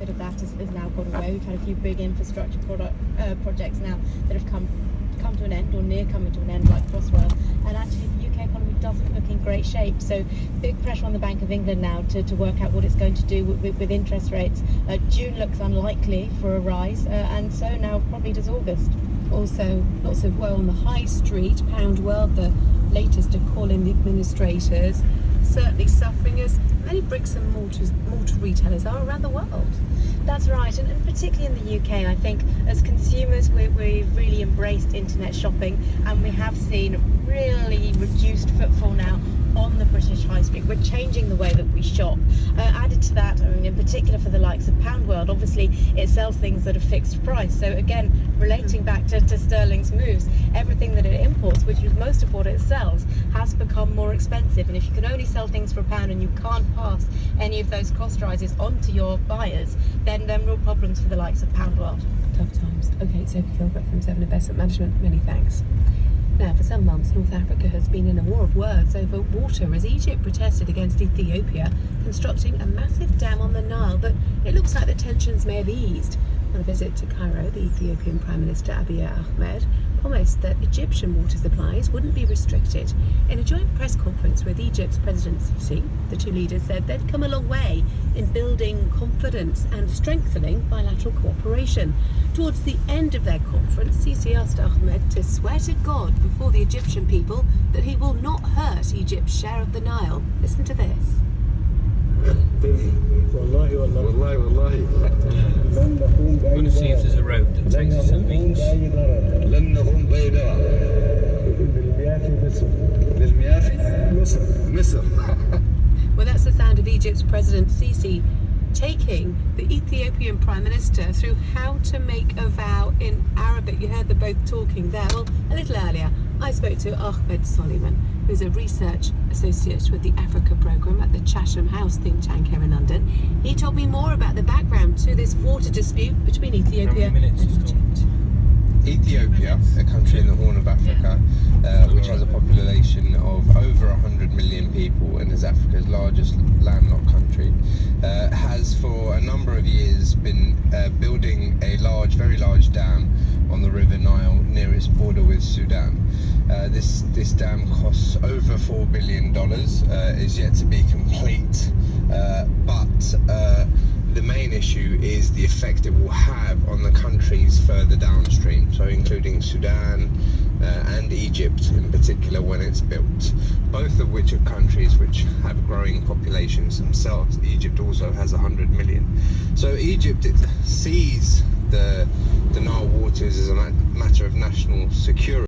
benefit of that has now gone away. We've had a few big infrastructure projects now that have come to an end or near coming to an end, like Crossrail, and actually the UK economy doesn't look in great shape. So big pressure on the Bank of England now to work out what it's going to do with interest rates. June looks unlikely for a rise, and so now probably does August. Also, lots of woe on the high street. Pound World, the latest to call in the administrators, certainly suffering as many bricks and mortar retailers are around the world. That's right, and particularly in the UK, I think as consumers we've really embraced internet shopping, and we have seen really reduced footfall now on the British High Street. We're changing the way that we shop. Added to that, I mean, in particular for the likes of Pound World, obviously it sells things at a fixed price. So again, relating back to Sterling's moves, everything that it imports, which is most of what it sells, has become more expensive. And if you can only sell things for £1 and you can't pass any of those cost rises on to your buyers, then there are real problems for the likes of Pound World. Tough times. Okay, Sophie Kilbert from Seven Investment Management, many thanks. Now, for some months, North Africa has been in a war of words over water as Egypt protested against Ethiopia constructing a massive dam on the Nile, but it looks like the tensions may have eased. On a visit to Cairo, the Ethiopian Prime Minister Abiy Ahmed promised that Egyptian water supplies wouldn't be restricted. In a joint press conference with Egypt's President Sisi, the two leaders said they'd come a long way in building confidence and strengthening bilateral cooperation. Towards the end of their conference, Sisi asked Ahmed to swear to God before the Egyptian people that he will not hurt Egypt's share of the Nile. Listen to this. I'm going to see if there's a road that takes us to the beach. Well, that's the sound of Egypt's President Sisi taking the Ethiopian Prime Minister through how to make a vow in Arabic. You heard them both talking there. Well, a little earlier, I spoke to Ahmed Soliman, who's a research associate with the Africa programme at the Chatham House think tank here in London. He told me more about the background to this water dispute between Ethiopia and Egypt. Ethiopia, a country in the Horn of Africa, which has a population of over 100 million people and is Africa's largest landlocked country, has for a number of years been building a very large dam on the River Nile near its border with Sudan. This dam costs over $4 billion, is yet to be complete, but the main issue is the effect it will have on the countries further downstream, so including Sudan and Egypt in particular when it's built, both of which are countries which have growing populations themselves. Egypt also has 100 million. So Egypt sees the Nile waters as a matter of national security.